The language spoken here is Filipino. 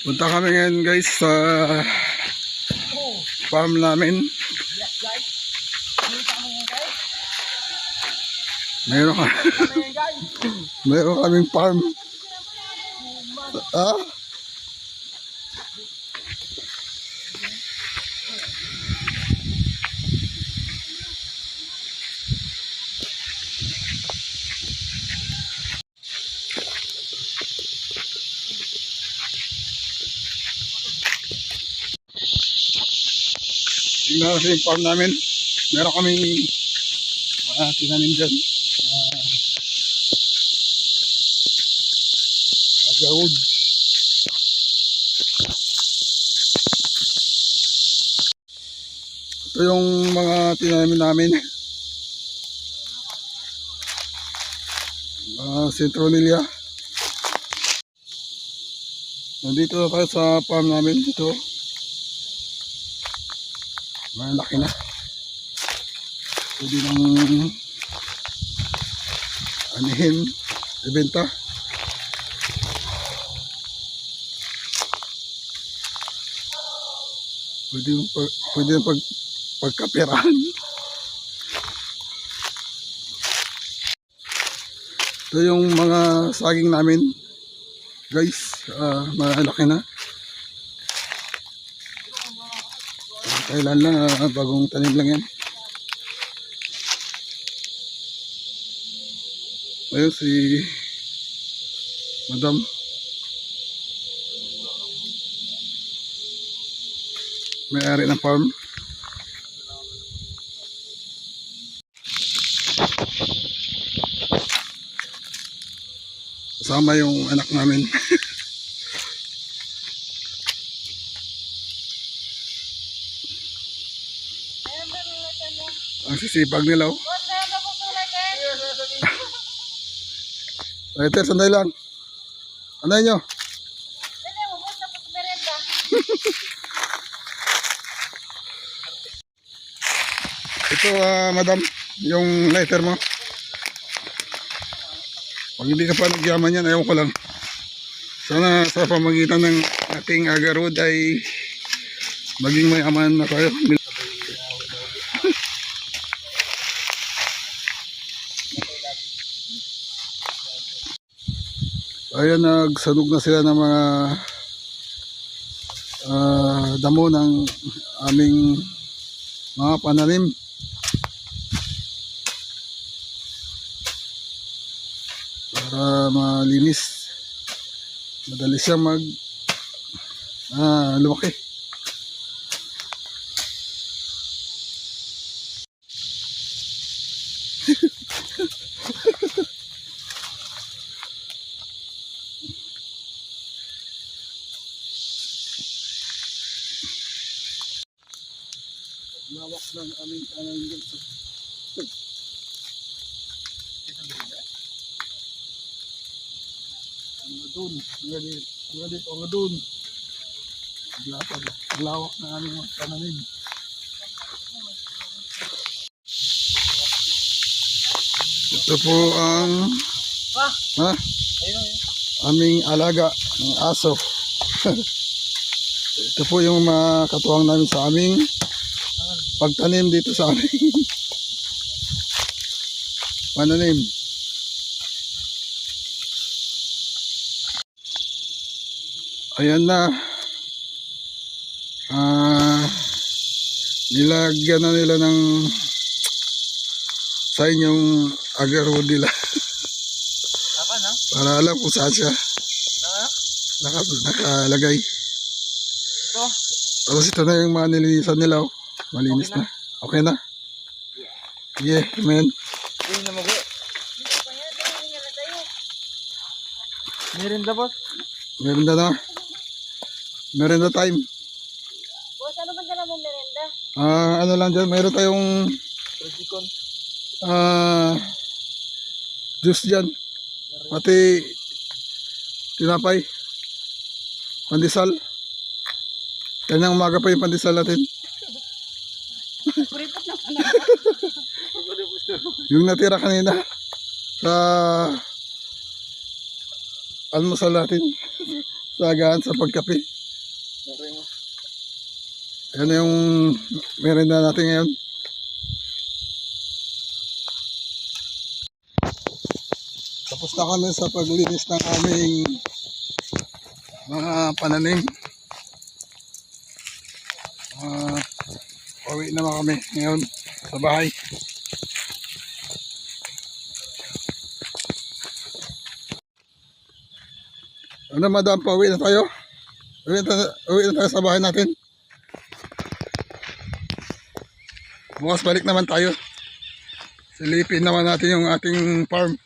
Punta kami ngayon guys sa farm namin. Meron ka meron kaming farm. Ah? Tingnan kasi yung farm namin. Meron kaming tinanim dyan. Agawod. Ito yung mga tinanim namin. Citronella. Nandito na tayo sa farm namin. Ito. Malaki na. Pwede nang anihin, ibenta. Pwede yung pagkapirahan. Ito yung mga saging namin. Guys, malaki na. Kailan lang, bagong tanim lang yan. Ayun si Madam. May-ari ng farm. Kasama yung anak namin. Ang sisipag nila. Later, sanday lang. Anay nyo? Ito, madam, yung lighter mo. Pag hindi ka pa nagyaman yan, ayaw ko lang. Sana sa pamagitan ng ating agarod ay maging may aman na tayo. Ayan, nagsanog na sila ng mga damo ng aming mga pananim. Para malinis. Madali siyang lumaki. Lawak ng aming pananim dito. Doon, ang doon. Lawak ng aming pananim. Ito po ang aming alaga ng aso. Ito po yung mga katuwang namin sa aming pagtanim dito sa aming pananim. Ayan na. Nilagyan na nila ng sign yung agarwood nila. Para alam kung saan siya nakalagay. Tapos ito na yung mga nilinisan nila. Malinis na. Okay na. Yeah, man. Merinda, boss. Merinda na. Merinda time. Boss, ano ba dala mong merenda? Ano lang dyan, mayroon tayong juice dyan. Pati tinapay. Pandesal. Kanyang umaga pa yung pandesal natin. Yung natira kanina sa almusal natin. sagaan sa pagkape. Okay mo. Yan na yung merenda natin ngayon. Tapos na kami sa paglinis ng aming mga pananim. Pauwi naman kami ngayon sa bahay. Ano madam, pauwi na tayo? Uwi na tayo sa bahay natin. Bukas balik naman tayo. Silipin naman natin yung ating farm.